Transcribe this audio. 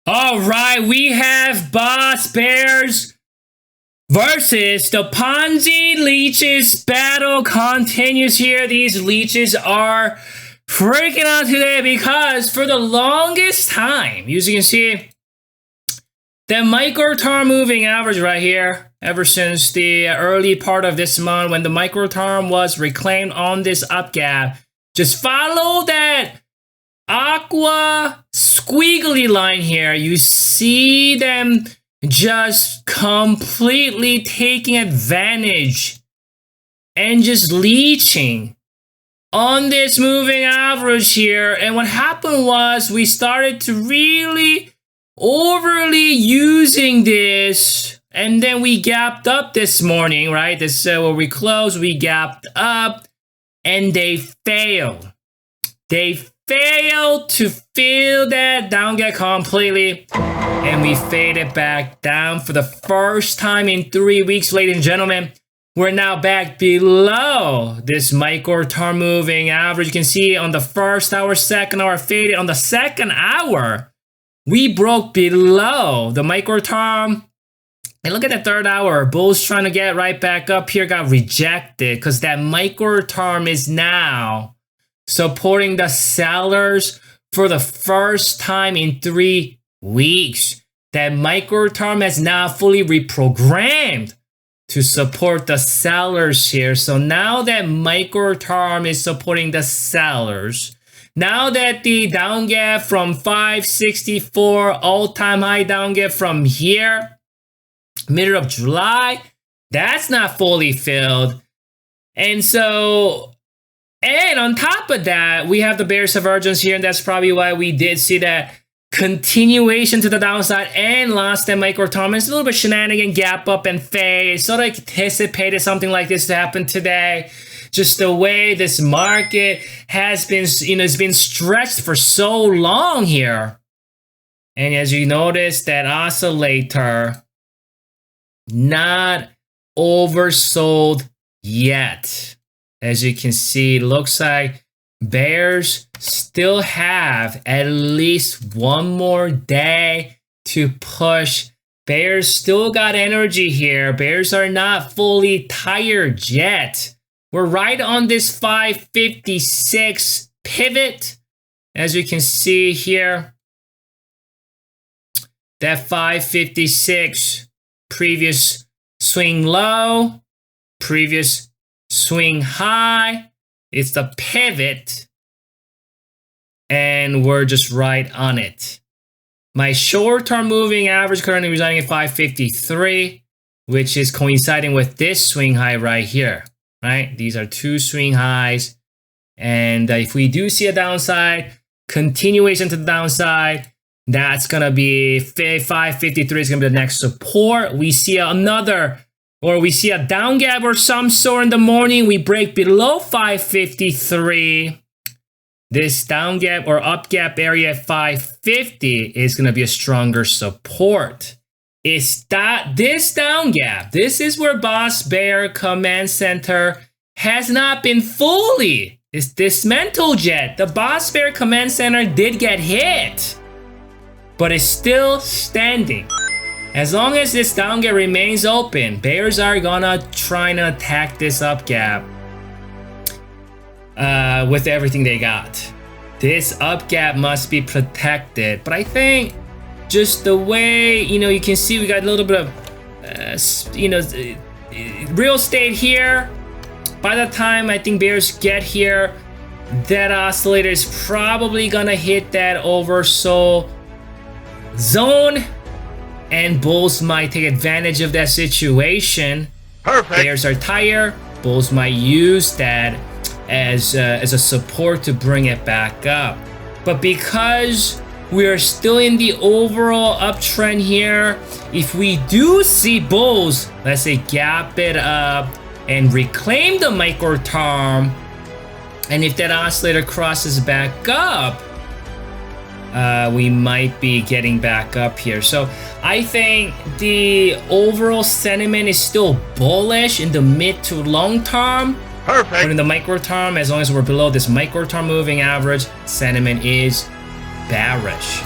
All right, we have Boss Bears versus the Ponzi Leeches. Battle continues here. These Leeches are freaking out today because for the longest time, as you can see, the micro-term moving average right here, ever since the early part of this month when the micro-term was reclaimed on this up gap, just follow that aqua squiggly line here. You see them just completely taking advantage and just leeching on this moving average here. And what happened was we started to really overly using this, and then we gapped up this morning, right? This where we closed, we gapped up, and they failed. They failed to fill that down gap completely, and we faded back down for the first time in 3 weeks, ladies and gentlemen. We're now back below this micro-term moving average. You can see on the first hour, second hour faded. On the second hour, we broke below the micro-term. And look at the third hour. Bulls trying to get right back up here got rejected because that micro-term is now supporting the sellers for the first time in 3 weeks. That micro-term has now fully reprogrammed to support the sellers here. So now that micro-term is supporting the sellers, now that the down gap from 564 all-time high down gap from here, middle of July, that's not fully filled. And so, and on top of that, we have the bear divergence here, and that's probably why we did see that continuation to the downside and lost that micro-term. It's a little bit shenanigan, gap up and fade. Sort of anticipated something like this to happen today. Just the way this market has been, it's been stretched for so long here. And as you notice, that oscillator not oversold yet. As you can see, it looks like bears still have at least one more day to push. Bears still got energy here. Bears are not fully tired yet. We're right on this 556 pivot. As you can see here, that 556 previous swing low, previous swing high. It's the pivot, and we're just right on it. My short-term moving average currently residing at 553, which is coinciding with this swing high right here, right? These are two swing highs. And if we do see a downside, continuation to the downside, that's going to be 553 is going to be the next support. We see another, or we see a down gap or some sort in the morning. We break below 553. This down gap or up gap area at 550 is going to be a stronger support. It's that this down gap. This is where Boss Bear Command Center has not been fully dismantled yet. The Boss Bear Command Center did get hit, but it's still standing. As long as this down gap remains open, bears are gonna try to attack this up gap with everything they got. This up gap must be protected. But I think just the way, you can see we got a little bit of, real estate here. By the time I think bears get here, that oscillator is probably gonna hit that oversold zone, and bulls might take advantage of that situation. Perfect. Bears are tired. Bulls might use that as a support to bring it back up. But because we are still in the overall uptrend here, if we do see bulls, let's say gap it up and reclaim the micro-term, and if that oscillator crosses back up, we might be getting back up here. So I think the overall sentiment is still bullish in the mid to long term. Perfect. But in the micro term, as long as we're below this micro term moving average, sentiment is bearish.